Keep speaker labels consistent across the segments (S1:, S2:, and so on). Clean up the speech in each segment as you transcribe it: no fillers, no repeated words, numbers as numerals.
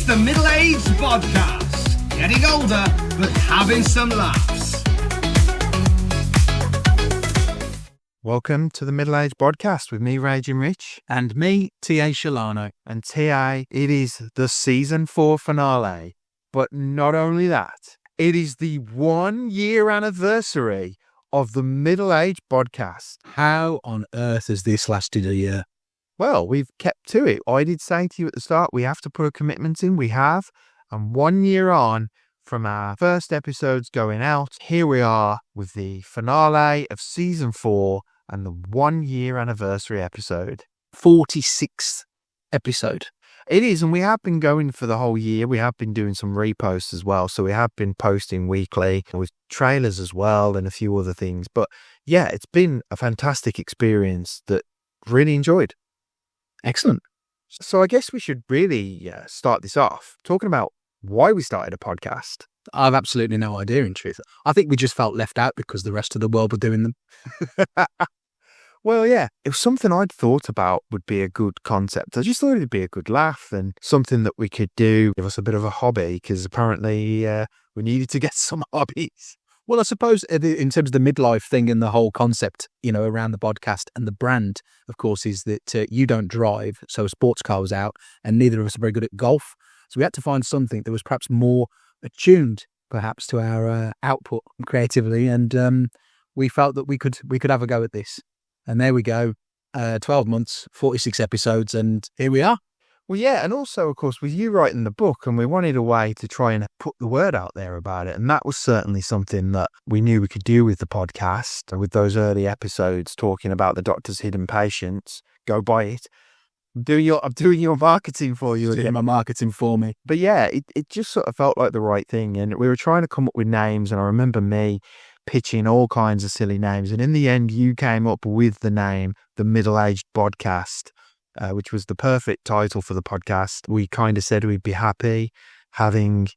S1: It's the Middle-aged Bodcast. Getting older, but having some laughs.
S2: Welcome to the Middle-aged Bodcast with me, Raging Rich.
S3: And me, T.A. Shalano.
S2: And T.A., it is the season 4 finale. But not only that, it is the 1 year anniversary of the Middle-aged Bodcast.
S3: How on earth has this lasted a year?
S2: Well, we've kept to it. I did say to you at the start, we have to put a commitment in. We have. And 1 year on from our first episodes going out, here we are with the finale of season 4 and the 1 year anniversary episode.
S3: 46th episode.
S2: It is, and we have been going for the whole year. We have been doing some reposts as well. So we have been posting weekly with trailers as well and a few other things. But yeah, it's been a fantastic experience that really enjoyed.
S3: Excellent.
S2: So I guess we should really start this off talking about why we started a podcast.
S3: I've absolutely no idea, in truth. I think we just felt left out because the rest of the world were doing them.
S2: Well, yeah, it was something I'd thought about would be a good concept. I just thought it'd be a good laugh and something that we could do, give us a bit of a hobby, because apparently we needed to get some hobbies.
S3: Well, I suppose in terms of the midlife thing and the whole concept, around the podcast and the brand, of course, is that you don't drive. So a sports car was out and neither of us are very good at golf. So we had to find something that was perhaps more attuned, perhaps, to our output creatively. And we felt that we could have a go at this. And there we go. 12 months, 46 episodes, and here we are.
S2: Well, yeah, and also, of course, with you writing the book, and we wanted a way to try and put the word out there about it. And that was certainly something that we knew we could do with the podcast, with those early episodes talking about the doctor's hidden patients. Go buy it. I'm doing your marketing for you.
S3: Doing my marketing for me.
S2: But yeah, it just sort of felt like the right thing. And we were trying to come up with names, and I remember me pitching all kinds of silly names. And in the end, you came up with the name, the Middle-aged Bodcast. Which was the perfect title for the podcast. We kind of said we'd be happy having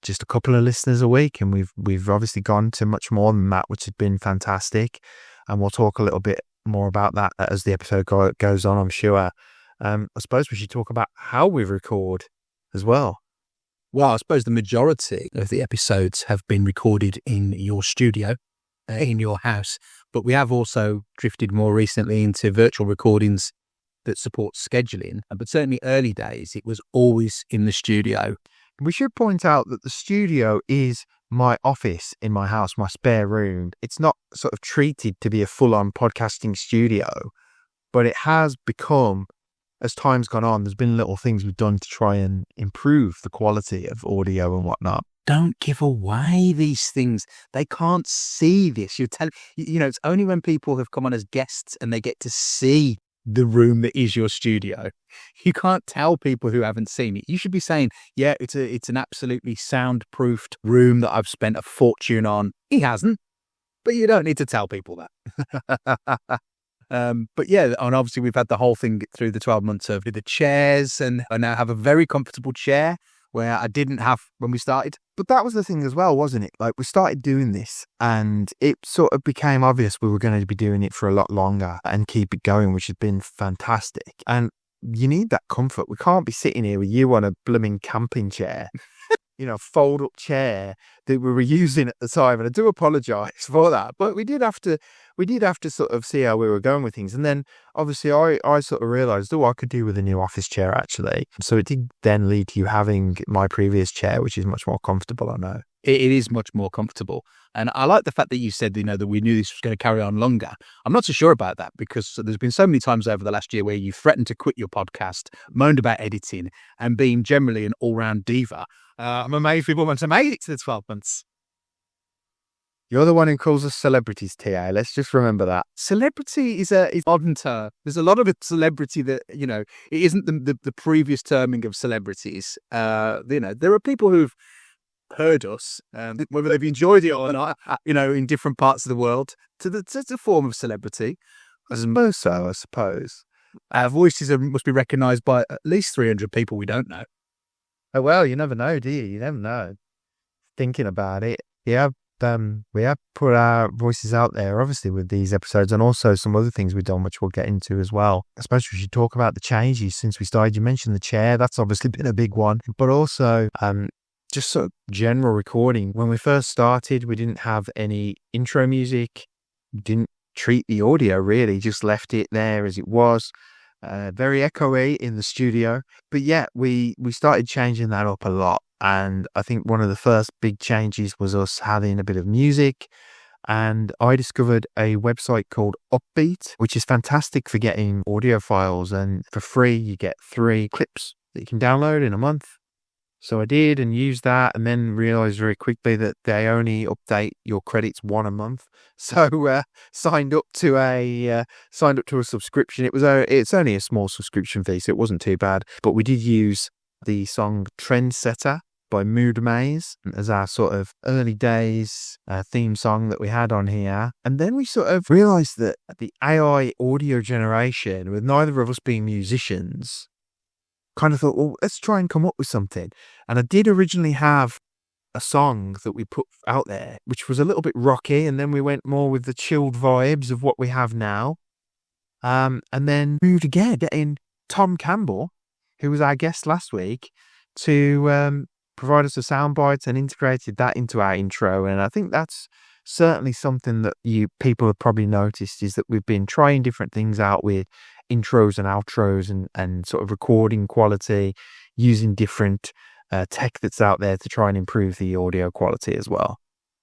S2: just a couple of listeners a week, and we've obviously gone to much more than that, which has been fantastic. And we'll talk a little bit more about that as the episode goes on, I'm sure. I suppose we should talk about how we record as well.
S3: Well, I suppose the majority of the episodes have been recorded in your studio, in your house, but we have also drifted more recently into virtual recordings that supports scheduling. But certainly early days, it was always in the studio.
S2: We should point out that the studio is my office in my house, my spare room. It's not sort of treated to be a full-on podcasting studio, but it has become, as time's gone on, there's been little things we've done to try and improve the quality of audio and whatnot.
S3: Don't give away these things. They can't see this. It's only when people have come on as guests and they get to see the room that is your studio. You can't tell people who haven't seen it. You should be saying, yeah, it's an absolutely soundproofed room that I've spent a fortune on. He hasn't, but you don't need to tell people that. But yeah, and obviously we've had the whole thing through the 12 months of the chairs, and I now have a very comfortable chair where I didn't have when we started.
S2: But that was the thing as well, wasn't it? Like, we started doing this and it sort of became obvious we were going to be doing it for a lot longer and keep it going, which has been fantastic. And you need that comfort. We can't be sitting here with you on a blooming camping chair, fold-up chair that we were using at the time. And I do apologise for that. But we did have to sort of see how we were going with things. And then obviously I sort of realised, I could do with a new office chair actually. So it did then lead to you having my previous chair, which is much more comfortable, I know.
S3: It is much more comfortable. And I like the fact that you said, that we knew this was going to carry on longer. I'm not so sure about that, because there's been so many times over the last year where you threatened to quit your podcast, moaned about editing, and being generally an all-round diva. I'm amazed people want to make it to the 12 months.
S2: You're the one who calls us celebrities, T.A. Let's just remember that.
S3: Celebrity is a modern term. There's a lot of celebrity that, it isn't the previous terming of celebrities. There are people who've heard us, whether they've enjoyed it or not, in different parts of the world, to the form of celebrity.
S2: I suppose so, I suppose.
S3: Our voices must be recognised by at least 300 people we don't know.
S2: Oh, well, you never know, do you? You never know. Thinking about it. Yeah, we have put our voices out there, obviously, with these episodes, and also some other things we've done, which we'll get into as well. I suppose we should talk about the changes since we started. You mentioned the chair. That's obviously been a big one, but also just sort of general recording. When we first started, we didn't have any intro music, didn't treat the audio really, just left it there as it was. Very echoey in the studio. But yeah, we started changing that up a lot. And I think one of the first big changes was us having a bit of music. And I discovered a website called Upbeat, which is fantastic for getting audio files. And for free, you get 3 clips that you can download in a month. So I did and used that, and then realized very quickly that they only update your credits 1 a month. So signed up to a subscription. It's only a small subscription fee, so it wasn't too bad. But we did use the song Trendsetter by Mood Maze as our sort of early days theme song that we had on here. And then we sort of realized that the AI audio generation, with neither of us being musicians, kind of thought, well, let's try and come up with something. And I did originally have a song that we put out there, which was a little bit rocky, and then we went more with the chilled vibes of what we have now. And then moved again, getting Tom Campbell, who was our guest last week, to provide us with sound bites, and integrated that into our intro. And I think that's certainly something that people have probably noticed, is that we've been trying different things out with intros and outros and sort of recording quality, using different tech that's out there to try and improve the audio quality as well.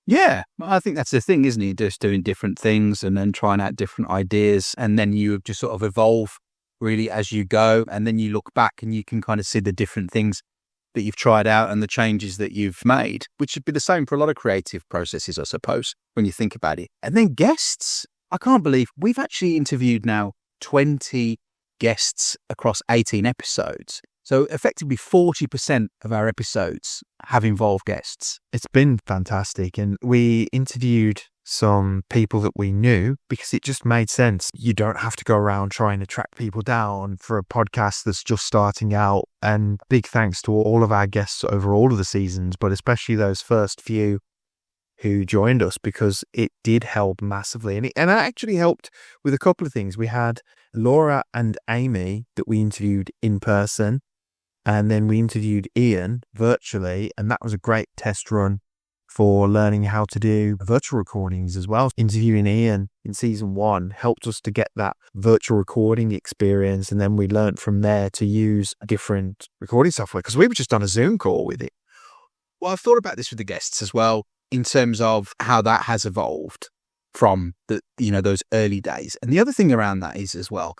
S3: Yeah, I think that's the thing, isn't it? Just doing different things and then trying out different ideas, and then you just sort of evolve really as you go, and then you look back and you can kind of see the different things that you've tried out and the changes that you've made, which should be the same for a lot of creative processes, I suppose, when you think about it. And then guests. I can't believe we've actually interviewed now 20 guests across 18 episodes. So effectively 40% of our episodes have involved guests.
S2: It's been fantastic. And we interviewed some people that we knew because it just made sense. You don't have to go around trying to track people down for a podcast that's just starting out. And big thanks to all of our guests over all of the seasons, but especially those first few who joined us, because it did help massively. And it actually helped with a couple of things. We had Laura and Amy that we interviewed in person, and then we interviewed Ian virtually, and that was a great test run for learning how to do virtual recordings as well. Interviewing Ian in season 1 helped us to get that virtual recording experience, and then we learned from there to use different recording software, because we were just on a Zoom call with it.
S3: Well, I've thought about this with the guests as well, in terms of how that has evolved from those early days. And the other thing around that is as well,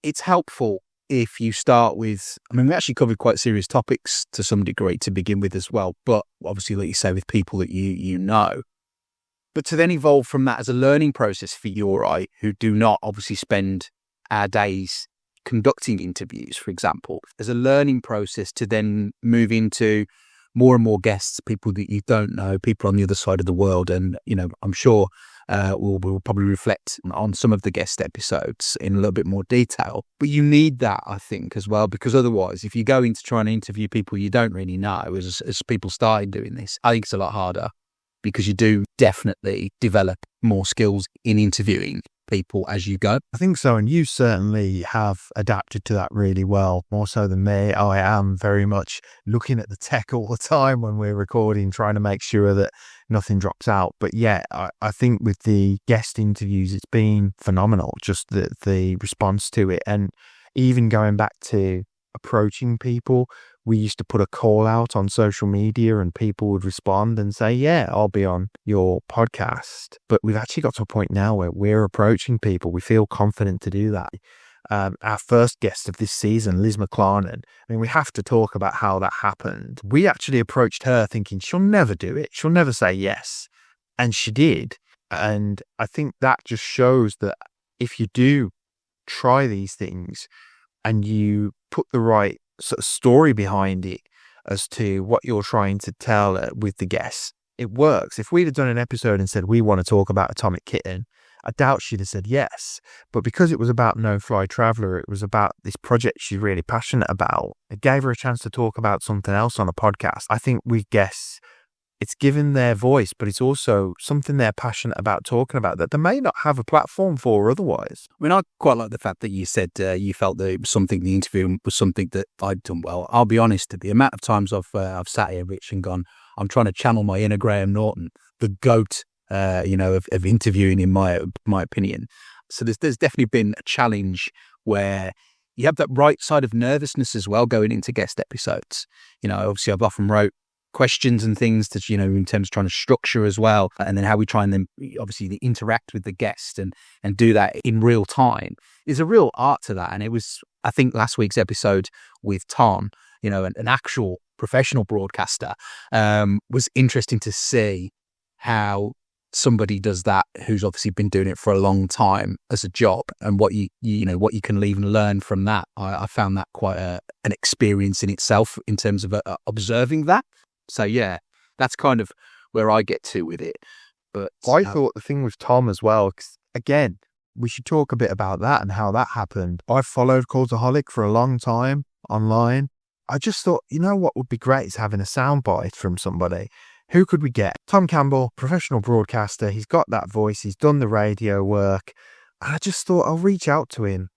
S3: it's helpful if you start with, we actually covered quite serious topics to some degree to begin with as well, but obviously, like you say, with people that you know. But to then evolve from that as a learning process for you or I, who do not obviously spend our days conducting interviews, for example, as a learning process to then move into more and more guests, people that you don't know, people on the other side of the world. And, I'm sure we'll probably reflect on some of the guest episodes in a little bit more detail. But you need that, I think, as well, because otherwise, if you go into trying to interview people you don't really know, as people started doing this, I think it's a lot harder, because you do definitely develop more skills in interviewing people as you go.
S2: I think so. And you certainly have adapted to that really well, more so than me. I am very much looking at the tech all the time when we're recording, trying to make sure that nothing drops out. But yeah, I think with the guest interviews, it's been phenomenal, just the response to it. And even going back to approaching people, we used to put a call out on social media and people would respond and say, yeah, I'll be on your podcast. But we've actually got to a point now where we're approaching people. We feel confident to do that. Our first guest of this season, Liz McLarnon, we have to talk about how that happened. We actually approached her thinking she'll never do it. She'll never say yes. And she did. And I think that just shows that if you do try these things and you put the right sort of story behind it as to what you're trying to tell with the guests, it works. If we'd have done an episode and said, we want to talk about Atomic Kitten, I doubt she'd have said yes. But because it was about No Fly Traveller, it was about this project she's really passionate about, it gave her a chance to talk about something else on a podcast. I think with guests, it's given their voice, but it's also something they're passionate about talking about that they may not have a platform for otherwise.
S3: I mean, I quite like the fact that you said you felt that it was something, the interview was something that I'd done well. I'll be honest, the amount of times I've sat here, Rich, and gone, I'm trying to channel my inner Graham Norton, the goat, of interviewing, in my opinion. So there's definitely been a challenge where you have that right side of nervousness as well going into guest episodes. Obviously I've often wrote questions and things that, in terms of trying to structure as well. And then how we try and then obviously interact with the guest and do that in real time is a real art to that. And it was, I think, last week's episode with Tom, an actual professional broadcaster, was interesting to see how somebody does that who's obviously been doing it for a long time as a job, and what you can even learn from that. I found that quite an experience in itself in terms of observing that. So yeah, that's kind of where I get to with it. But
S2: I thought the thing with Tom as well, 'cause again, we should talk a bit about that and how that happened. I followed Cultaholic for a long time online. I just thought, what would be great is having a soundbite from somebody. Who could we get? Tom Campbell, professional broadcaster. He's got that voice. He's done the radio work. And I just thought I'll reach out to him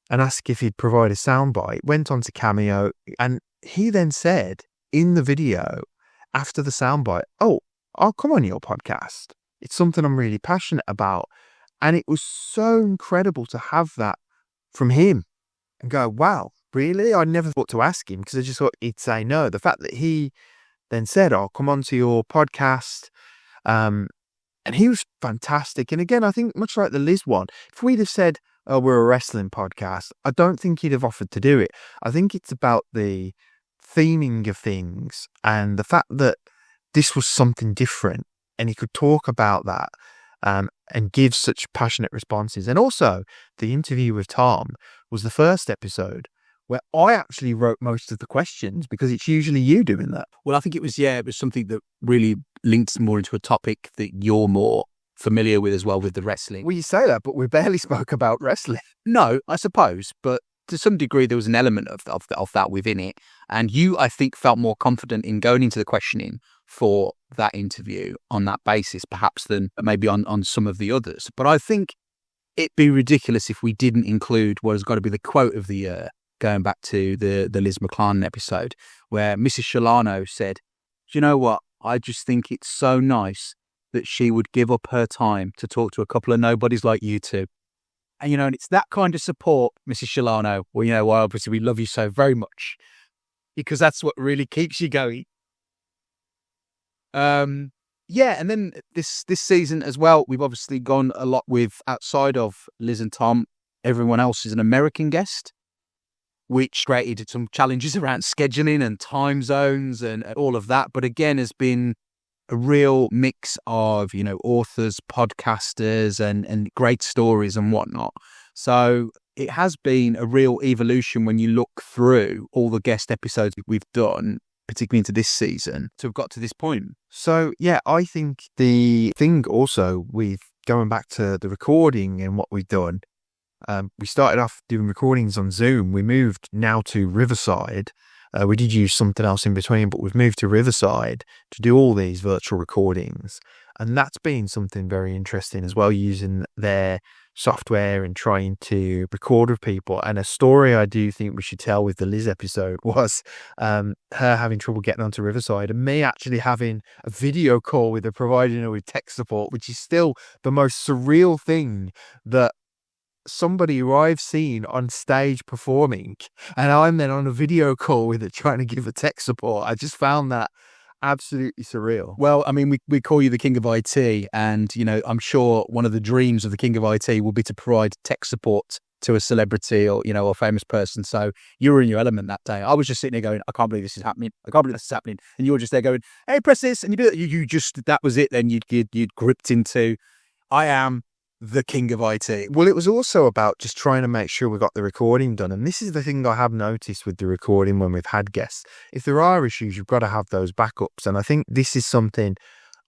S2: and ask if he'd provide a soundbite. Went on to Cameo, and he then said in the video after the soundbite, "Oh, I'll come on your podcast. It's something I'm really passionate about." And it was so incredible to have that from him and go, wow, really? I never thought to ask him because I just thought he'd say no. The fact that he then said, "I'll come on to your podcast." And he was fantastic. And again, I think much like the Liz one, if we'd have said, "Oh, we're a wrestling podcast," I don't think he'd have offered to do it. I think it's about the theming of things and the fact that this was something different and he could talk about that and give such passionate responses. And also the interview with Tom was the first episode where I actually wrote most of the questions, because it's usually you doing that.
S3: Well, I think it was something that really links more into a topic that you're more familiar with as well, with the wrestling.
S2: Well, you say that, but we barely spoke about wrestling.
S3: No, I suppose, but to some degree there was an element of that within it. And you, I think, felt more confident in going into the questioning for that interview on that basis, perhaps, than maybe on some of the others. But I think it'd be ridiculous if we didn't include what has got to be the quote of the year, going back to the Liz McClarnon episode, where Mrs. Sholano said, "Do you know what? I just think it's so nice that she would give up her time to talk to a couple of nobodies like you two." And, and it's that kind of support, Mrs. Sholano. Well, obviously we love you so very much, because that's what really keeps you going. And then this season as well, we've obviously gone a lot with, outside of Liz and Tom, everyone else is an American guest, which created some challenges around scheduling and time zones and all of that. But again, has been a real mix of, authors, podcasters, and great stories and whatnot. So it has been a real evolution when you look through all the guest episodes we've done, particularly into this season, to have got to this point.
S2: So, yeah, I think the thing also with going back to the recording and what we've done, we started off doing recordings on Zoom. We moved now to Riverside. We did use something else in between, but we've moved to Riverside to do all these virtual recordings. And that's been something very interesting as well, using their software and trying to record with people. And a story I do think we should tell with the Liz episode was her having trouble getting onto Riverside and me actually having a video call with her, providing her with tech support, which is still the most surreal thing, that somebody who I've seen on stage performing and I'm then on a video call with it trying to give her tech support. I just found that absolutely surreal.
S3: Well, I mean, we call you the King of IT, and I'm sure one of the dreams of the King of IT will be to provide tech support to a celebrity or a famous person. So you were in your element that day. I was just sitting there going, I can't believe this is happening. I can't believe this is happening. And you were just there going, "Hey, press this," and you do it. You just, that was it. Then you'd gripped into, I am the King of IT.
S2: Well, it was also about just trying to make sure we got the recording done. And this is the thing I have noticed with the recording when we've had guests. If there are issues, you've got to have those backups. And I think this is something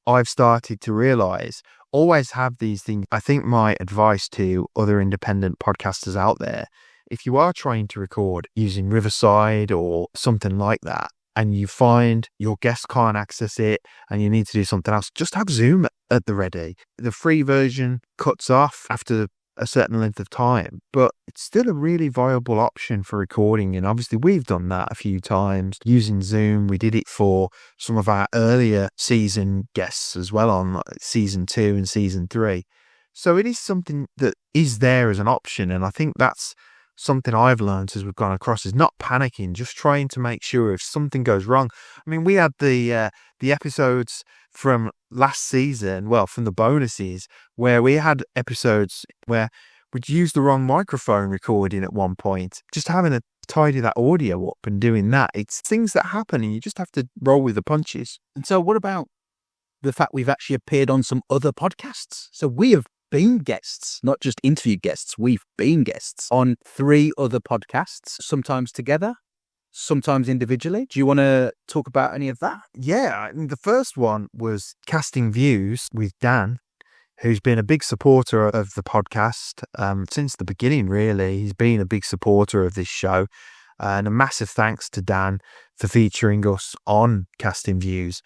S2: I've started to realize. Always have these things. I think my advice to other independent podcasters out there, if you are trying to record using Riverside or something like that, and you find your guest can't access it and you need to do something else, just have Zoom at the ready. The free version cuts off after a certain length of time, but it's still a really viable option for recording. And obviously we've done that a few times using Zoom. We did it for some of our earlier season guests as well on season 2 and season 3. So it is something that is there as an option. And I think that's something I've learned as we've gone across, is not panicking, just trying to make sure if something goes wrong. I mean, we had the episodes from last season, well, from the bonuses, where we had episodes where we'd used the wrong microphone recording at one point. Just having to tidy that audio up and doing that, it's things that happen and you just have to roll with the punches.
S3: And so what about the fact we've actually appeared on some other podcasts? So we have been guests, not just interviewed guests. We've been guests on 3 other podcasts, sometimes together, sometimes individually. Do you want to talk about any of that?
S2: Yeah, I mean, the first one was Casting Views with Dan, who's been a big supporter of the podcast since the beginning, really. He's been a big supporter of this show. And a massive thanks to Dan for featuring us on Casting Views.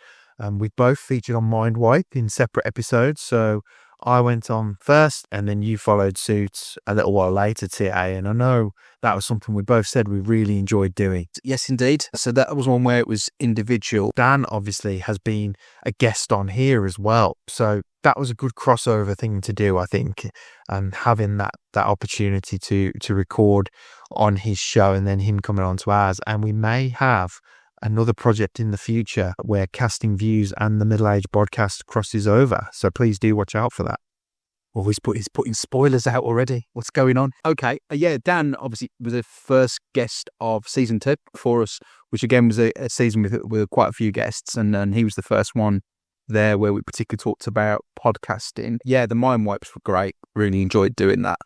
S2: We've both featured on Mind Wipe in separate episodes, so I went on first and then you followed suit a little while later, TA, and I know that was something we both said we really enjoyed doing.
S3: Yes, indeed. So that was one where it was individual.
S2: Dan obviously has been a guest on here as well, so that was a good crossover thing to do, I think, and having that opportunity to record on his show and then him coming on to ours. And we may have another project in the future where Casting Views and the Middle-aged Bodcast crosses over. So please do watch out for that.
S3: Oh, he's putting spoilers out already. What's going on? Okay. Yeah, Dan obviously was the first guest of season 2 for us, which again was a season with quite a few guests. And he was the first one there where we particularly talked about podcasting. Yeah, the mind wipes were great. Really enjoyed doing that.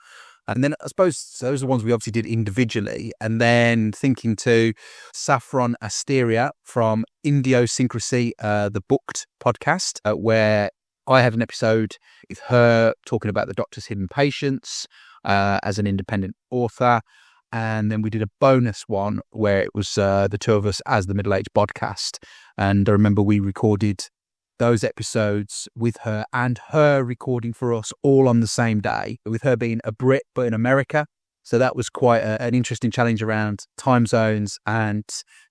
S3: And then I suppose those are the ones we obviously did individually. And then thinking to Saffron Asteria from Idiosyncrasy, the Booked podcast, where I had an episode with her talking about the Doctor's Hidden Patients as an independent author. And then we did a bonus one where it was the 2 of us as the Middle-aged Bodcast. And I remember we recorded those episodes with her and her recording for us all on the same day, with her being a Brit but in America. So that was quite an interesting challenge around time zones and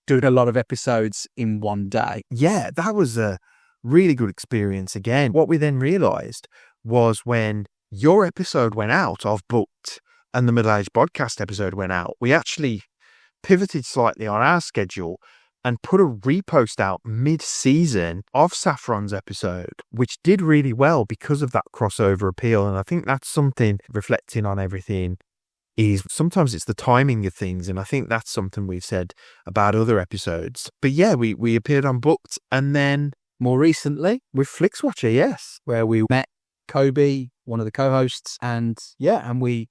S3: doing a lot of episodes in one day.
S2: Yeah, that was a really good experience again. What we then realised was when your episode went out of Booked and the Middle-aged Bodcast episode went out, we actually pivoted slightly on our schedule and put a repost out mid-season of Saffron's episode, which did really well because of that crossover appeal. And I think that's something, reflecting on everything, is sometimes it's the timing of things. And I think that's something we've said about other episodes. But yeah, we appeared on Booked, and then
S3: more recently
S2: with FlixWatcher, yes,
S3: where we met Kobe, one of the co-hosts, and we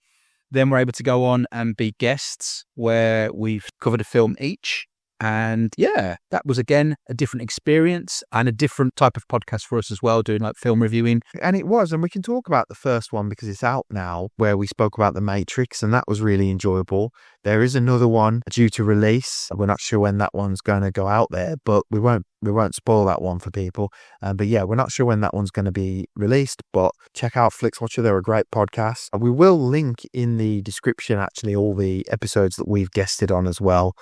S3: then were able to go on and be guests where we've covered a film each. And yeah, that was again a different experience and a different type of podcast for us as well, doing like film reviewing.
S2: And it was, and we can talk about the first one because it's out now, where we spoke about The Matrix, and that was really enjoyable. There is another one due to release. We're not sure when that one's going to go out there, but we won't spoil that one for people. But yeah, we're not sure when that one's going to be released, but check out FlixWatcher. They're a great podcast. We will link in the description, actually, all the episodes that we've guested on as well.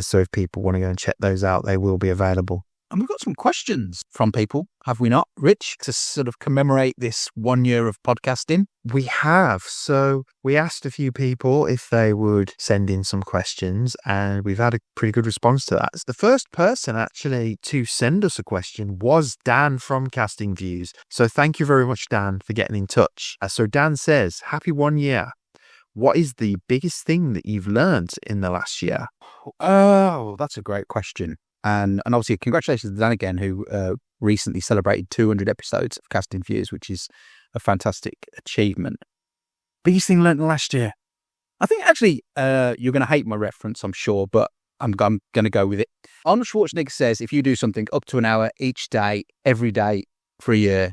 S2: So if people want to go and check those out, they will be available.
S3: And we've got some questions from people, have we not, Rich, to sort of commemorate this 1 year of podcasting?
S2: We have. So we asked a few people if they would send in some questions, and we've had a pretty good response to that. The first person actually to send us a question was Dan from Casting Views. So thank you very much, Dan, for getting in touch. So Dan says, happy 1 year. What is the biggest thing that you've learned in the last year?
S3: Oh, that's a great question. And obviously, congratulations to Dan again, who recently celebrated 200 episodes of Casting Views, which is a fantastic achievement. Biggest thing learned last year? I think actually, you're going to hate my reference, I'm sure, but I'm going to go with it. Arnold Schwarzenegger says, if you do something up to an hour each day, every day for a year,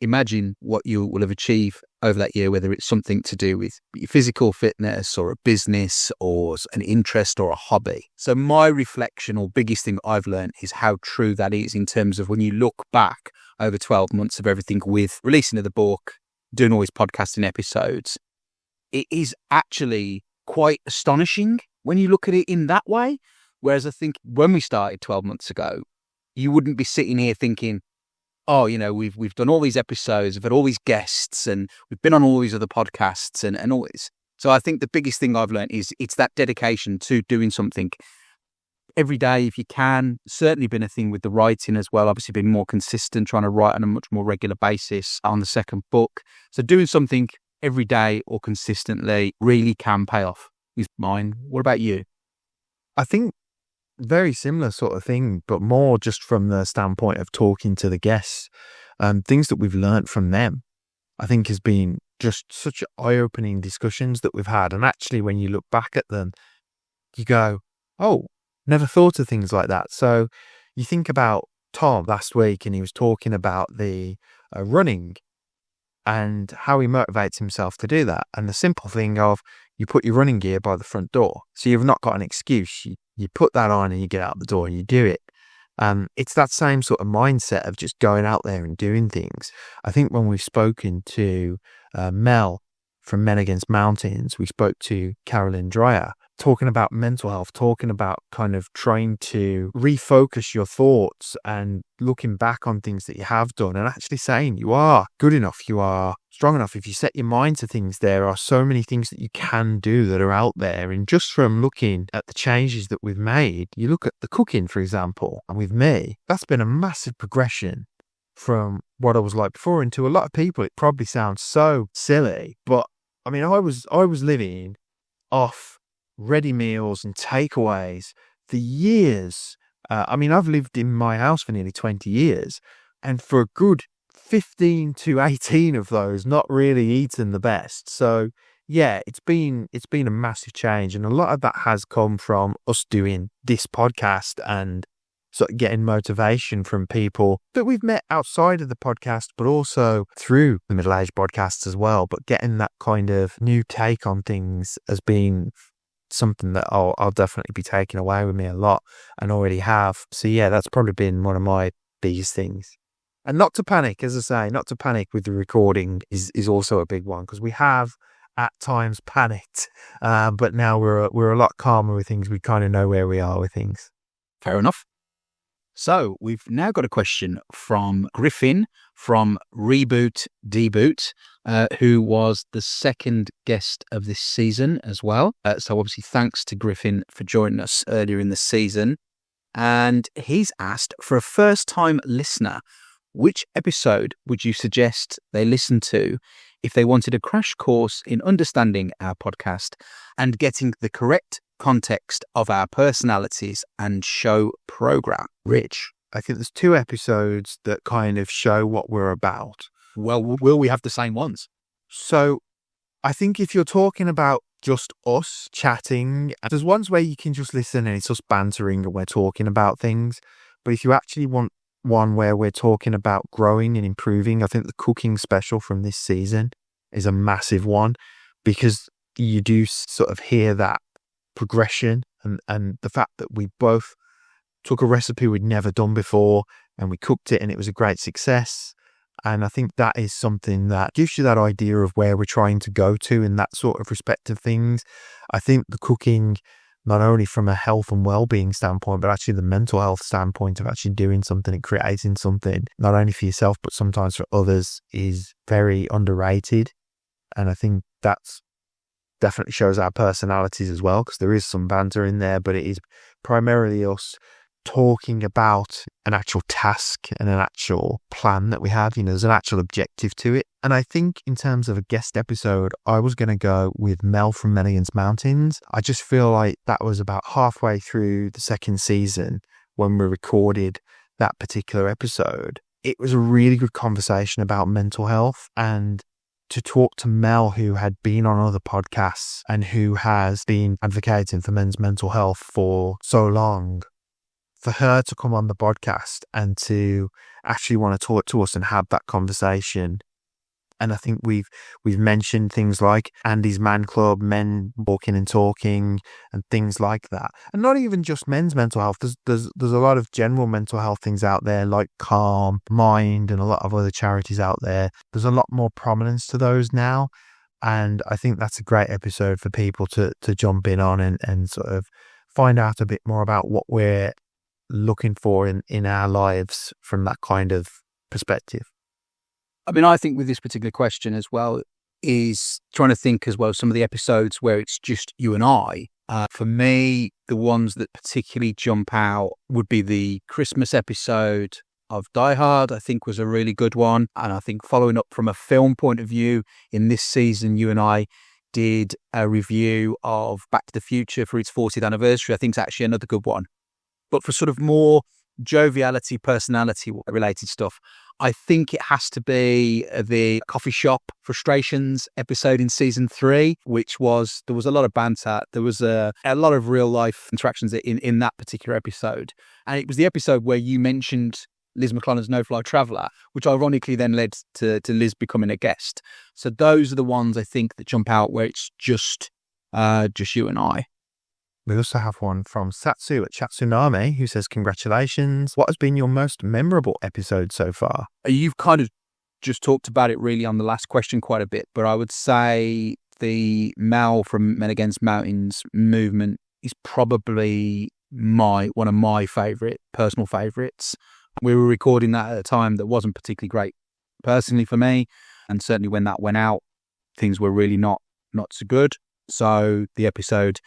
S3: imagine what you will have achieved over that year, whether it's something to do with your physical fitness or a business or an interest or a hobby. So my reflection or biggest thing I've learned is how true that is in terms of when you look back over 12 months of everything with releasing of the book, doing all these podcasting episodes. It is actually quite astonishing when you look at it in that way. Whereas I think when we started 12 months ago, you wouldn't be sitting here thinking, oh, we've done all these episodes, we've had all these guests, and we've been on all these other podcasts and all this. So I think the biggest thing I've learned is it's that dedication to doing something every day if you can. Certainly been a thing with the writing as well. Obviously been more consistent, trying to write on a much more regular basis on the second book. So doing something every day or consistently really can pay off is mine. What about you?
S2: I think very similar sort of thing, but more just from the standpoint of talking to the guests. Things that we've learnt from them, I think, has been just such eye-opening discussions that we've had. And actually, when you look back at them, you go, oh, never thought of things like that. So you think about Tom last week, and he was talking about the running and how he motivates himself to do that. And the simple thing of you put your running gear by the front door. So you've not got an excuse. You put that on and you get out the door and you do it. It's that same sort of mindset of just going out there and doing things. I think when we've spoken to Mel from Men Against Mountains, we spoke to Carolyn Dreyer, talking about mental health, talking about kind of trying to refocus your thoughts and looking back on things that you have done and actually saying you are good enough, you are strong enough. If you set your mind to things, there are so many things that you can do that are out there. And just from looking at the changes that we've made, you look at the cooking, for example, and with me, that's been a massive progression from what I was like before. And to a lot of people, it probably sounds so silly, but I mean, I was living off ready meals and takeaways for years. I've lived in my house for nearly 20 years, and for a good 15 to 18 of those, not really eating the best. So yeah, it's been a massive change. And a lot of that has come from us doing this podcast and sort of getting motivation from people that we've met outside of the podcast, but also through the Middle-aged Bodcast as well. But getting that kind of new take on things has been something that I'll definitely be taking away with me a lot and already have. So yeah, that's probably been one of my biggest things. And not to panic, as I say, not to panic with the recording is also a big one, because we have at times panicked, but now we're a lot calmer with things. We kind of know where we are with things.
S3: Fair enough. So we've now got a question from Griffin from Reboot Deboot, who was the second guest of this season as well. So obviously thanks to Griffin for joining us earlier in the season. And he's asked, for a first-time listener, which episode would you suggest they listen to if they wanted a crash course in understanding our podcast and getting the correct context of our personalities and show program?
S2: Rich, I think there's 2 episodes that kind of show what we're about.
S3: Well, will we have the same ones?
S2: So I think if you're talking about just us chatting, there's ones where you can just listen and it's us bantering and we're talking about things. But if you actually want one where we're talking about growing and improving, I think the cooking special from this season is a massive one, because you do sort of hear that progression and the fact that we both took a recipe we'd never done before and we cooked it and it was a great success. And I think that is something that gives you that idea of where we're trying to go to in that sort of respect of things. I think the cooking, not only from a health and well-being standpoint, but actually the mental health standpoint of actually doing something and creating something, not only for yourself, but sometimes for others, is very underrated. And I think that's definitely shows our personalities as well, because there is some banter in there, but it is primarily us talking about an actual task and an actual plan that we have. There's an actual objective to it. And I think in terms of a guest episode, I was going to go with Mel from Men Against Mountains. I just feel like that was about halfway through the second season when we recorded that particular episode. It was a really good conversation about mental health, and to talk to Mel, who had been on other podcasts and who has been advocating for men's mental health for so long, for her to come on the podcast and to actually want to talk to us and have that conversation And I think we've mentioned things like Andy's Man Club, Men Walking and Talking, and things like that. And not even just men's mental health. There's a lot of general mental health things out there, like Calm, Mind, and a lot of other charities out there. There's a lot more prominence to those now. And I think that's a great episode for people to jump in on and sort of find out a bit more about what we're looking for in our lives from that kind of perspective.
S3: I mean, I think with this particular question as well is trying to think as well some of the episodes where it's just you and I. For me, the ones that particularly jump out would be the Christmas episode of Die Hard, I think was a really good one. And I think following up from a film point of view, in this season, you and I did a review of Back to the Future for its 40th anniversary. I think it's actually another good one. But for sort of more joviality, personality related stuff, I think it has to be the coffee shop frustrations episode in season 3, which was, there was a lot of banter. There was a lot of real life interactions in that particular episode. And it was the episode where you mentioned Liz McClellan's No Fly Traveller, which ironically then led to Liz becoming a guest. So those are the ones I think that jump out where it's just you and I.
S2: We also have one from Satsu at Chatsunami who says, congratulations. What has been your most memorable episode so far?
S3: You've kind of just talked about it really on the last question quite a bit, but I would say the Mel from Men Against Mountains movement is probably one of my personal favourites. We were recording that at a time that wasn't particularly great personally for me. And certainly when that went out, things were really not so good. So the episode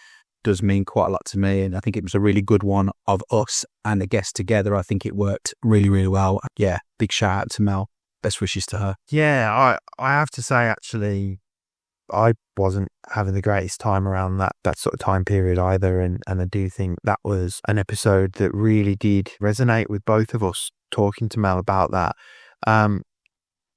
S3: does mean quite a lot to me, and I think it was a really good one of us and the guests together. I think it worked really, really well. Yeah, big shout out to Mel. Best wishes to her.
S2: Yeah, I have to say, actually, I wasn't having the greatest time around that sort of time period either, and I do think that was an episode that really did resonate with both of us, talking to Mel about that.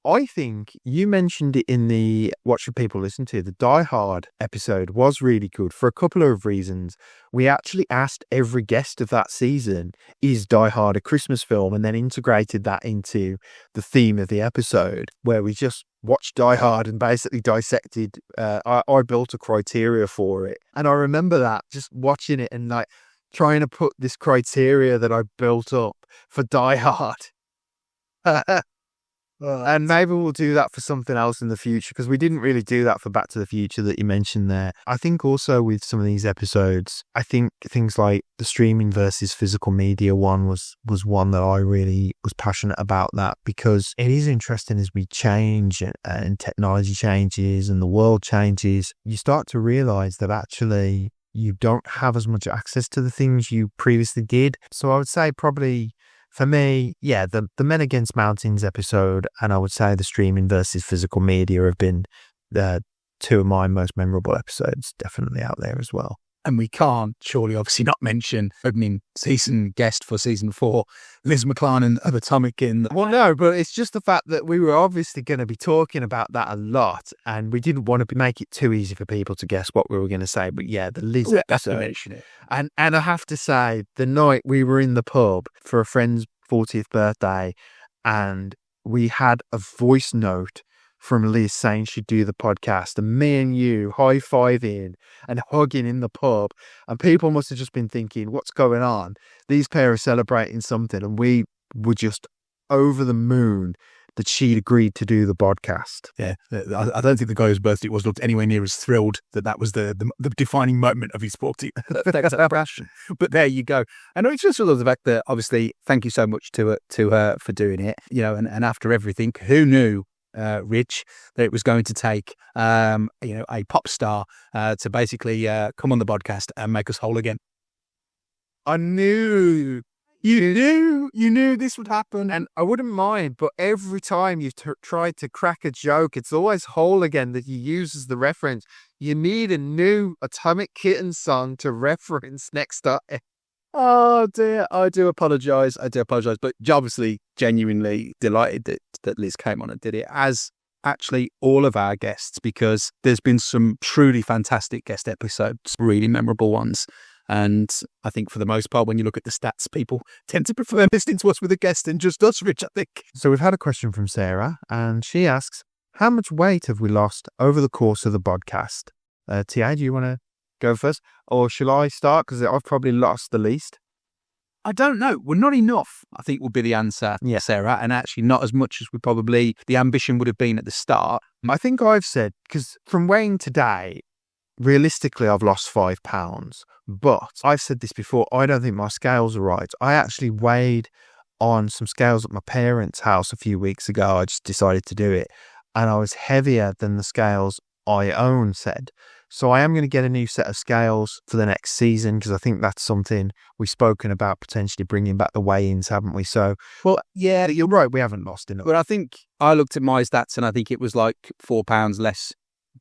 S2: I think you mentioned it in the What Should People Listen To? The Die Hard episode was really good for a couple of reasons. We actually asked every guest of that season, is Die Hard a Christmas film? And then integrated that into the theme of the episode, where we just watched Die Hard and basically dissected. I built a criteria for it. And I remember that, just watching it and like trying to put this criteria that I built up for Die Hard. And maybe we'll do that for something else in the future, because we didn't really do that for Back to the Future that you mentioned there. I think also with some of these episodes, I think things like the streaming versus physical media one was one that I really was passionate about, that because it is interesting as we change and technology changes and the world changes, you start to realize that actually you don't have as much access to the things you previously did. So I would say probably, for me, yeah, the Men Against Mountains episode, and I would say the streaming versus physical media have been the two of my most memorable episodes, definitely out there as well.
S3: And we can't surely obviously not mention opening season guest for season 4, Liz McClellan of Atomic in.
S2: Well, no, but it's just the fact that we were obviously going to be talking about that a lot, and we didn't want to make it too easy for people to guess what we were going to say. But yeah, the Liz episode.
S3: Mention it.
S2: And I have to say, the night we were in the pub for a friend's 40th birthday, and we had a voice note from Liz saying she'd do the podcast, and me and you high-fiving and hugging in the pub, and people must have just been thinking, what's going on? These pair are celebrating something, and we were just over the moon that she'd agreed to do the podcast.
S3: Yeah, I don't think the guy whose birthday it was looked anywhere near as thrilled that was the defining moment of his 40th birthday. But there you go. And it's just the fact that, obviously, thank you so much to her for doing it. You know, and after everything, who knew, Rich, that it was going to take a pop star to basically come on the podcast and make us whole again.
S2: I knew. You knew this would happen, and I wouldn't mind, but every time you tried to crack a joke, it's always Whole Again that you use as the reference. You need a new Atomic Kitten song to reference next up.
S3: Oh dear, I do apologise, but obviously genuinely delighted that Liz came on and did it, as actually all of our guests, because there's been some truly fantastic guest episodes, really memorable ones. And I think for the most part, when you look at the stats, people tend to prefer listening to us with a guest than just us, Rich, I think.
S2: So we've had a question from Sarah, and she asks, how much weight have we lost over the course of the podcast? TA, do you want to go first? Or shall I start? Because I've probably lost the least.
S3: I don't know. Well, not enough, I think, would be the answer,
S2: Yeah.
S3: Sarah. And actually not as much as the ambition would have been at the start.
S2: I think I've said, because from weighing today, realistically, I've lost 5 pounds. But I've said this before, I don't think my scales are right. I actually weighed on some scales at my parents' house a few weeks ago. I just decided to do it. And I was heavier than the scales I own said. So I am going to get a new set of scales for the next season, because I think that's something we've spoken about, potentially bringing back the weigh-ins, haven't we? So,
S3: Well, yeah,
S2: you're right, we haven't lost enough.
S3: but I think I looked at my stats and I think it was like £4 less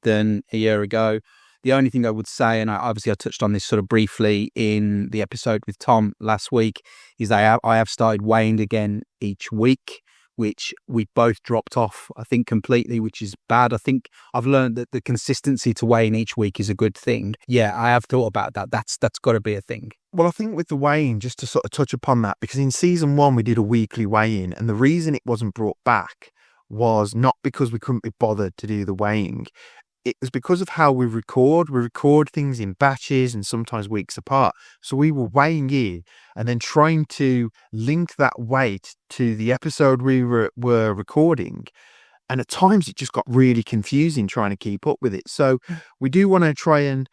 S3: than a year ago. The only thing I would say, and I touched on this sort of briefly in the episode with Tom last week, is that I have started weighing again each week, which we both dropped off, I think, completely, which is bad. I think I've learned that the consistency to weighing each week is a good thing. Yeah, I have thought about that. That's got to be a thing.
S2: Well, I think with the weighing, just to sort of touch upon that, because in season 1 we did a weekly weigh-in, and the reason it wasn't brought back was not because we couldn't be bothered to do the weighing. It was because of how we record. We record things in batches and sometimes weeks apart. So we were weighing in and then trying to link that weight to the episode we were recording. And at times it just got really confusing trying to keep up with it. So we do want to try and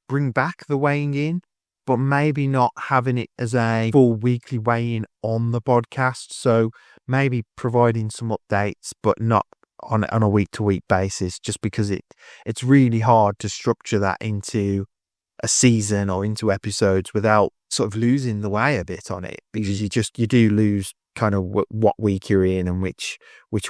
S2: bring back the weighing in, but maybe not having it as a full weekly weigh-in on the podcast. So maybe providing some updates, but not on a week-to-week basis, just because it's really hard to structure that into a season or into episodes without sort of losing the way a bit on it, because you do lose kind of what week you're in and which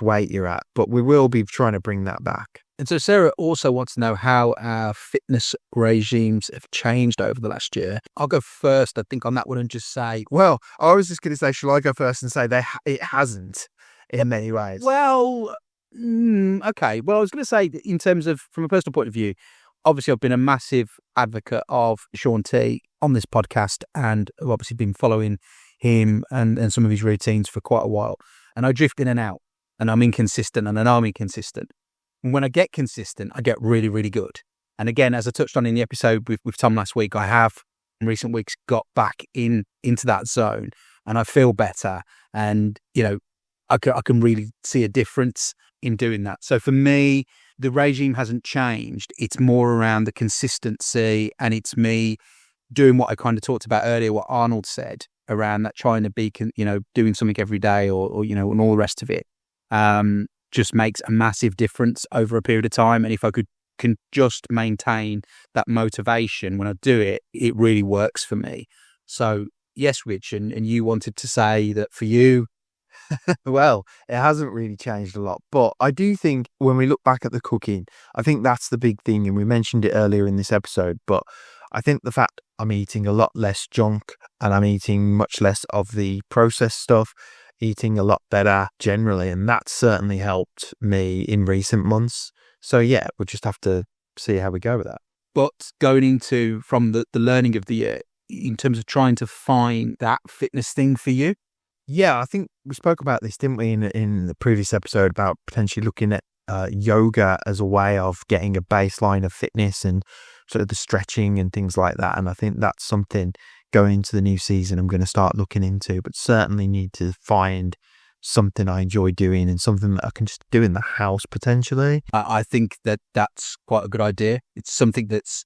S2: weight you're at. But we will be trying to bring that back.
S3: And so Sarah also wants to know how our fitness regimes have changed over the last year. I'll go first, I think, on that one and just say,
S2: Well, I was just going to say, shall I go first and say it hasn't in many ways?
S3: well, okay. Well, I was going to say, that in terms of, from a personal point of view, obviously I've been a massive advocate of Sean T on this podcast, and I've obviously been following him and some of his routines for quite a while. And I drift in and out, and I'm inconsistent, and I know I'm inconsistent. And when I get consistent, I get really, really good. And again, as I touched on in the episode with Tom last week, I have in recent weeks got back into that zone, and I feel better. And, you know, I can really see a difference in doing that. So for me, the regime hasn't changed. It's more around the consistency, and it's me doing what I kind of talked about earlier, what Arnold said around that, trying to be, doing something every day or and all the rest of it, just makes a massive difference over a period of time. And if I can just maintain that motivation when I do it, it really works for me. So yes, Rich, and you wanted to say that for you,
S2: Well, it hasn't really changed a lot, but I do think when we look back at the cooking, I think that's the big thing, and we mentioned it earlier in this episode, but I think the fact I'm eating a lot less junk and I'm eating much less of the processed stuff, eating a lot better generally, and that's certainly helped me in recent months. So yeah, we'll just have to see how we go with that.
S3: but going into from the learning of the year, in terms of trying to find that fitness thing for you.
S2: Yeah, I think we spoke about this, didn't we, in the previous episode, about potentially looking at yoga as a way of getting a baseline of fitness and sort of the stretching and things like that. And I think that's something going into the new season I'm going to start looking into, but certainly need to find something I enjoy doing and something that I can just do in the house potentially.
S3: I think that's quite a good idea. It's something that's,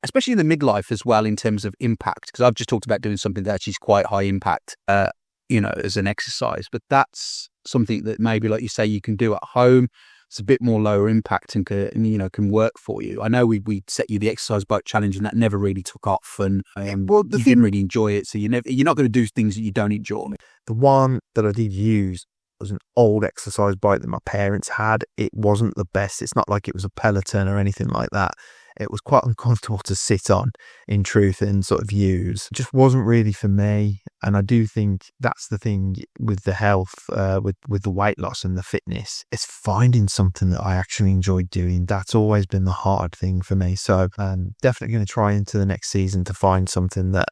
S3: especially in the midlife as well, in terms of impact, because I've just talked about doing something that actually is quite high impact, as an exercise, but that's something that maybe, like you say, you can do at home. It's a bit more lower impact and can work for you. I know we set you the exercise bike challenge, and that never really took off, and you didn't really enjoy it. So you're not going to do things that you don't enjoy.
S2: The one that I did use was an old exercise bike that my parents had. It wasn't the best. It's not like it was a Peloton or anything like that. It was quite uncomfortable to sit on, in truth, and sort of use. It just wasn't really for me. And I do think that's the thing with the health, with the weight loss and the fitness. It's finding something that I actually enjoy doing. That's always been the hard thing for me. So I'm definitely going to try into the next season to find something that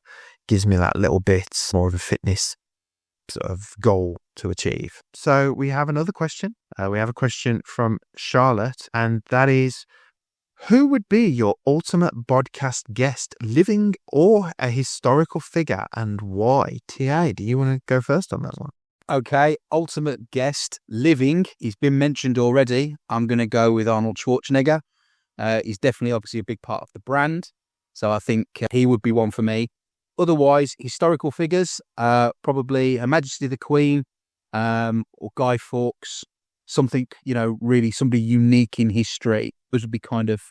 S2: gives me that little bit more of a fitness sort of goal to achieve. So we have another question We have a question from Charlotte, and that is, who would be your ultimate podcast guest, living or a historical figure, and why? TA, do you want to go first on that one?
S3: Okay, ultimate guest, living. He's been mentioned already. I'm going to go with Arnold Schwarzenegger. He's definitely, obviously, a big part of the brand. So I think he would be one for me. Otherwise, historical figures, probably Her Majesty the Queen, or Guy Fawkes. Something, really somebody unique in history. Those would be kind of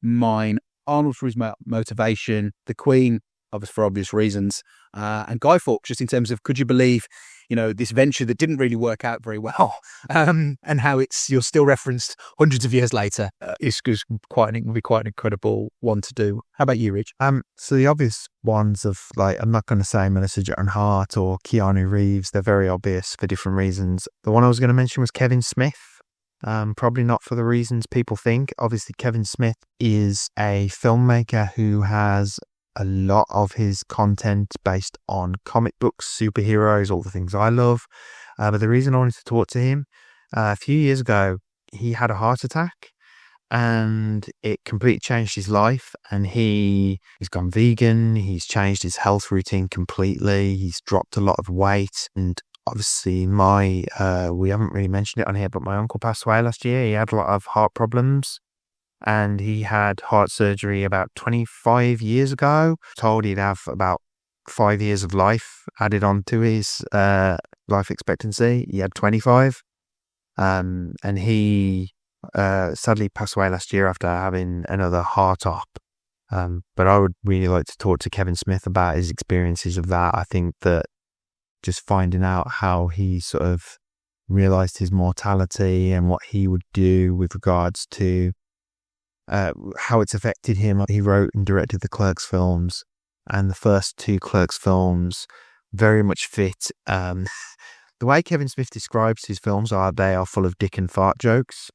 S3: mine. Arnold for his motivation, the Queen, obviously for obvious reasons, and Guy Fawkes, just in terms of, could you believe, this venture that didn't really work out very well, and how you're still referenced hundreds of years later. It's quite an incredible one to do. How about you, Rich?
S2: So the obvious ones of, I'm not going to say Melissa Joan Hart or Keanu Reeves. They're very obvious for different reasons. The one I was going to mention was Kevin Smith. Probably not for the reasons people think. Obviously, Kevin Smith is a filmmaker who has a lot of his content based on comic books, superheroes, all the things I love. But the reason I wanted to talk to him, a few years ago, he had a heart attack and it completely changed his life. And he's gone vegan. He's changed his health routine completely. He's dropped a lot of weight. And obviously we haven't really mentioned it on here, but my uncle passed away last year. He had a lot of heart problems. And he had heart surgery about 25 years ago. Told he'd have about 5 years of life added on to his life expectancy. He had 25. And he sadly passed away last year after having another heart op. But I would really like to talk to Kevin Smith about his experiences of that. I think that just finding out how he sort of realized his mortality and what he would do with regards to how it's affected him. He wrote and directed the Clerks films, and the first two Clerks films very much fit. The way Kevin Smith describes his films they are full of dick and fart jokes.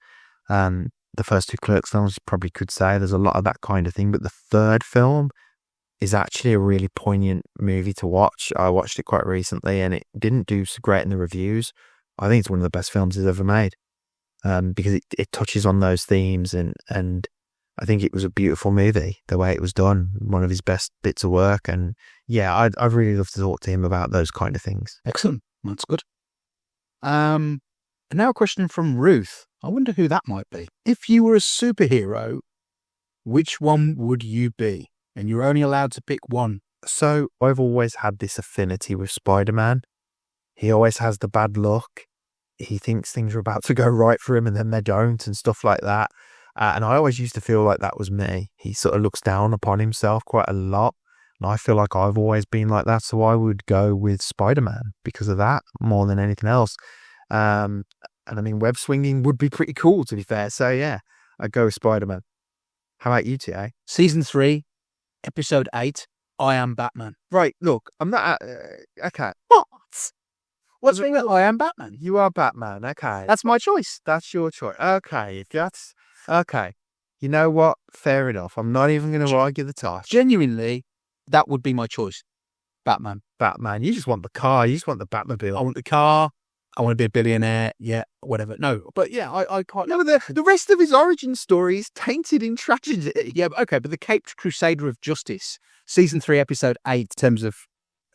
S2: The first two Clerks films, you probably could say there's a lot of that kind of thing, but the third film is actually a really poignant movie to watch. I watched it quite recently and it didn't do so great in the reviews. I think it's one of the best films he's ever made, because it touches on those themes, and I think it was a beautiful movie, the way it was done, one of his best bits of work. And yeah, I'd really love to talk to him about those kind of things.
S3: Excellent. That's good. And now a question from Ruth. I wonder who that might be. If you were a superhero, which one would you be? And you're only allowed to pick one.
S2: So I've always had this affinity with Spider-Man. He always has the bad luck. He thinks things are about to go right for him and then they don't, and stuff like that. And I always used to feel like that was me. He sort of looks down upon himself quite a lot. And I feel like I've always been like that. So I would go with Spider-Man because of that more than anything else. And I mean, web swinging would be pretty cool, to be fair. So yeah, I'd go with Spider-Man. How about you, TA?
S3: Season 3, episode 8, I Am Batman.
S2: Right, look, I'm not... okay.
S3: What? What's wrong with I Am Batman?
S2: You are Batman, okay.
S3: That's my choice.
S2: That's your choice. Okay, if that's... Okay. You know what? Fair enough. I'm not even going to argue the toss.
S3: Genuinely, that would be my choice. Batman.
S2: Batman. You just want the car. You just want the Batmobile.
S3: I want the car. I want to be a billionaire. Yeah, whatever. No, but yeah, I can't.
S2: No, the rest of his origin story is tainted in tragedy.
S3: Yeah, okay, but the Caped Crusader of Justice, season 3, episode 8, in terms of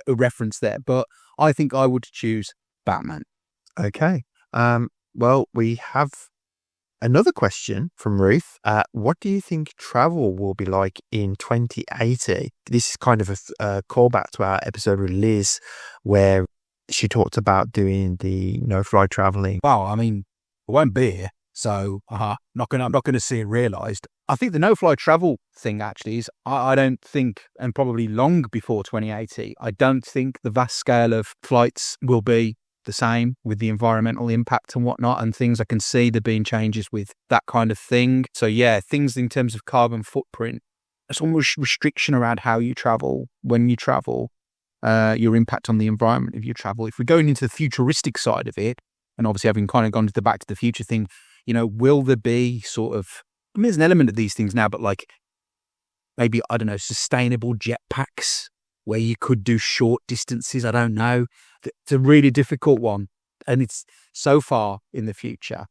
S3: a reference there. But I think I would choose Batman.
S2: Okay. Well, we have another question from Ruth. What do you think travel will be like in 2080? This is kind of a callback to our episode with Liz, where she talked about doing the no-fly traveling.
S3: Well, I mean, I won't be here, so I'm not going to see it realised. I think the no-fly travel thing actually is, I don't think, and probably long before 2080, I don't think the vast scale of flights will be the same with the environmental impact and whatnot, and things I can see there being changes with that kind of thing. So yeah, things in terms of carbon footprint, some restriction around how you travel, when you travel, your impact on the environment if you travel. If we're going into the futuristic side of it, and obviously having kind of gone to the Back to the Future thing, will there be sort of, I mean, there's an element of these things now, but like maybe, I don't know, sustainable jetpacks where you could do short distances. I don't know. It's a really difficult one. and it's so far in the future.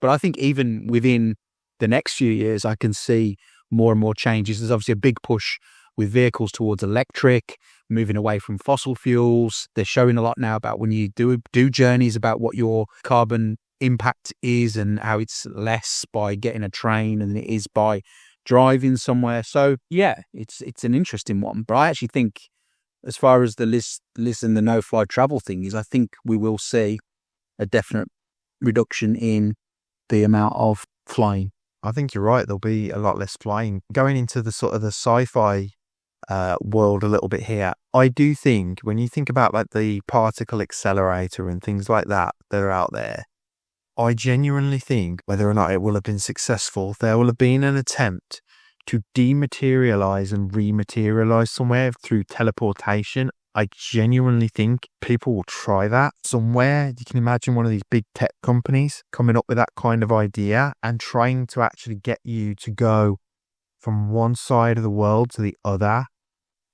S3: But I think even within the next few years, I can see more and more changes. There's obviously a big push with vehicles towards electric, moving away from fossil fuels. They're showing a lot now about when you do journeys about what your carbon impact is and how it's less by getting a train than it is by driving somewhere. So yeah, it's an interesting one. But I actually think as far as the list and the no-fly travel thing is, I think we will see a definite reduction in the amount of flying.
S2: I think you're right. There'll be a lot less flying. Going into the sort of the sci-fi world a little bit here, I do think when you think about like the particle accelerator and things like that are out there, I genuinely think whether or not it will have been successful, there will have been an attempt to dematerialize and rematerialize somewhere through teleportation. I genuinely think people will try that somewhere. You can imagine one of these big tech companies coming up with that kind of idea and trying to actually get you to go from one side of the world to the other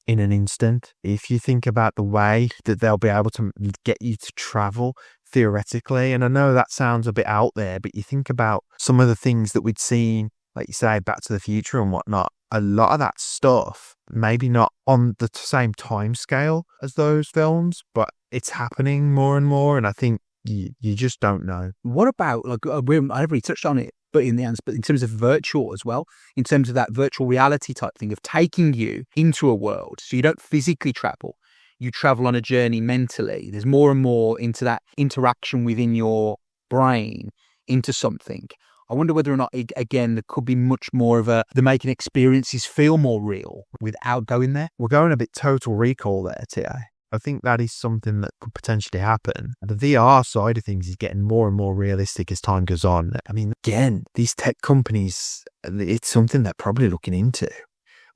S2: in an instant. If you think about the way that they'll be able to get you to travel theoretically, and I know that sounds a bit out there, but you think about some of the things that we'd seen, like you say, Back to the Future and whatnot, a lot of that stuff, maybe not on the same time scale as those films, but it's happening more and more, and I think you just don't know.
S3: What about, like, I already touched on it, but in terms of virtual as well, in terms of that virtual reality type thing of taking you into a world, so you don't physically travel, you travel on a journey mentally. There's more and more into that interaction within your brain into something. I wonder whether or not, again, there could be much more of the making experiences feel more real without going there.
S2: We're going a bit Total Recall there, T.A. I think that is something that could potentially happen. The VR side of things is getting more and more realistic as time goes on. I mean, again, these tech companies, it's something they're probably looking into.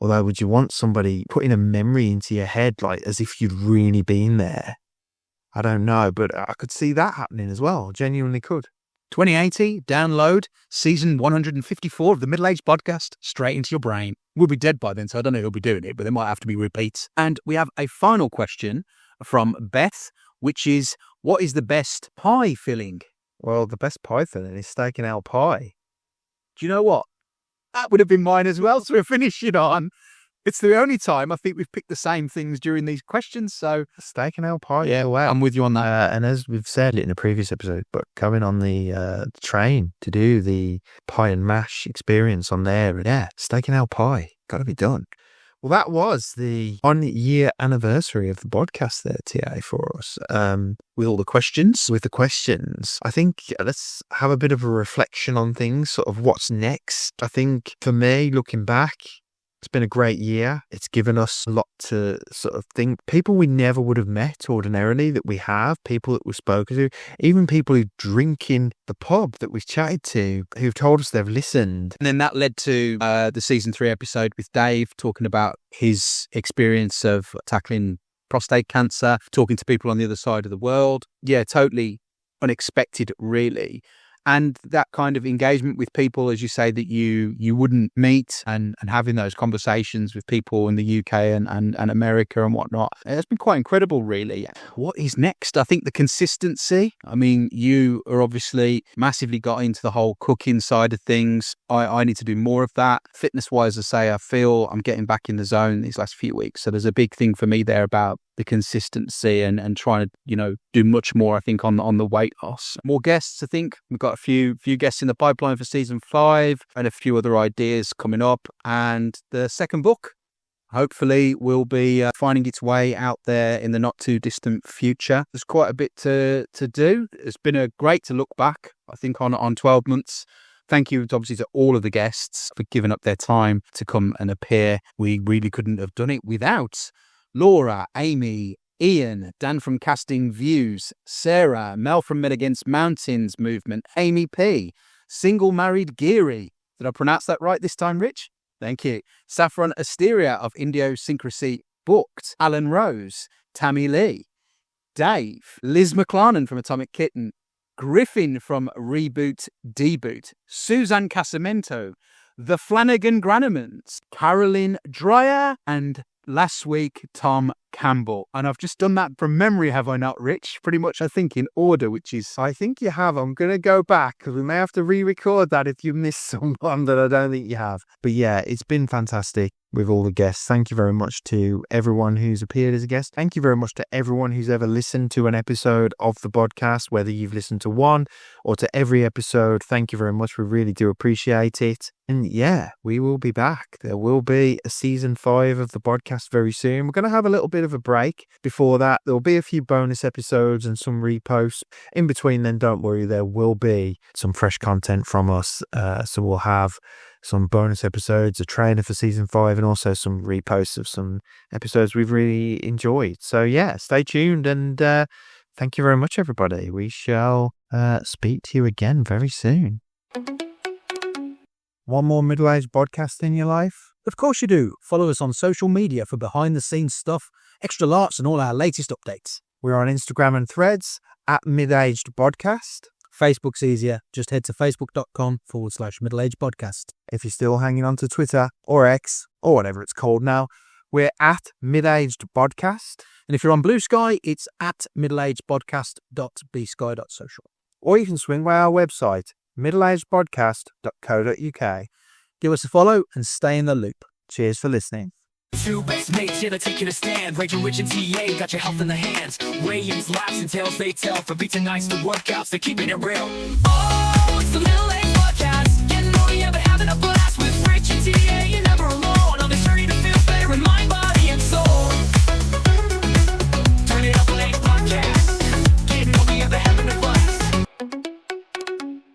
S2: Although, would you want somebody putting a memory into your head, like as if you'd really been there? I don't know, but I could see that happening as well. Genuinely could.
S3: 2080, download season 154 of the Middle-aged Bodcast straight into your brain. We'll be dead by then, so I don't know who'll be doing it, but there might have to be repeats. And we have a final question from Beth, which is, what is the best pie filling?
S2: Well, the best pie filling is steak and ale pie.
S3: Do you know what? That would have been mine as well, so we're finishing on. It's the only time I think we've picked the same things during these questions, so...
S2: Steak and ale pie.
S3: Yeah, wow. I'm with you on that.
S2: And as we've said it in a previous episode, but going on the train to do the pie and mash experience on there, yeah, steak and ale pie. Got to be done. Well, that was the 1-year anniversary of the podcast there, TA, for us.
S3: With all the questions.
S2: With the questions. I think let's have a bit of a reflection on things, sort of what's next. I think for me, looking back, it's been a great year. It's given us a lot to sort of think. People we never would have met ordinarily that we have, people that we've spoken to, even people who drink in the pub that we've chatted to, who've told us they've listened.
S3: And then that led to the season 3 episode with Dave talking about his experience of tackling prostate cancer, talking to people on the other side of the world. Yeah, totally unexpected, really. And that kind of engagement with people, as you say, that you wouldn't meet and having those conversations with people in the UK and America and whatnot. It's been quite incredible, really. What is next? I think the consistency. I mean, you are obviously massively got into the whole cooking side of things. I need to do more of that. Fitness-wise, I say, I feel I'm getting back in the zone these last few weeks. So there's a big thing for me there about the consistency and trying to, do much more, I think, on the weight loss. More guests, I think. We've got a few guests in the pipeline for season 5 and a few other ideas coming up. And the second book, hopefully, will be finding its way out there in the not too distant future. There's quite a bit to do. It's been great to look back, I think, on 12 months. Thank you, obviously, to all of the guests for giving up their time to come and appear. We really couldn't have done it without Laura, Amy, Ian, Dan from Casting Views, Sarah, Mel from Men Against Mountains Movement, Amy P, Single Married Geary. Did I pronounce that right this time, Rich? Thank you. Saffron Asteria of Idiosyncrasy Booked, Alan Rose, Tammy Lee, Dave, Liz McLarnon from Atomic Kitten, Griffin from Reboot Deboot, Suzanne Casamento, The Flanagan Granimans, Caroline Dreyer, and last week, Tom Campbell. And I've just done that from memory, have I not, Rich? Pretty much, I think, in order, which is...
S2: I think you have. I'm going to go back because we may have to re-record that if you missed someone that I don't think you have. But yeah, it's been fantastic with all the guests. Thank you very much to everyone who's appeared as a guest. Thank you very much to everyone who's ever listened to an episode of the podcast, whether you've listened to one or to every episode. Thank you very much. We really do appreciate it. And yeah, we will be back. There will be a season 5 of the podcast very soon. We're going to have a little bit of a break. Before that, there'll be a few bonus episodes and some reposts. In between then, don't worry, there will be some fresh content from us. So we'll have some bonus episodes, a trailer for season 5, and also some reposts of some episodes we've really enjoyed. So yeah, stay tuned, and thank you very much, everybody. We shall speak to you again very soon. One more middle-aged podcast in your life?
S3: Of course you do. Follow us on social media for behind-the-scenes stuff, extra larks, and all our latest updates.
S2: We're on Instagram and Threads at Middle-aged Bodcast.
S3: Facebook's easier. Just head to facebook.com/middle-aged podcast.
S2: If you're still hanging on to Twitter or X or whatever it's called now, we're at Middle-aged Bodcast.
S3: And if you're on Blue Sky, it's at middleagedpodcast.bsky.social.
S2: Or you can swing by our website, middleagedpodcast.co.uk.
S3: Give us a follow and stay in the loop.
S2: Cheers for listening.
S4: Two best mates, yeah, they take you to stand. Rachel, Rich, and TA got your health in the hands. Williams, laughs, and tales they tell. For beats and nights, the workouts, they're keeping it real. Oh, it's the middle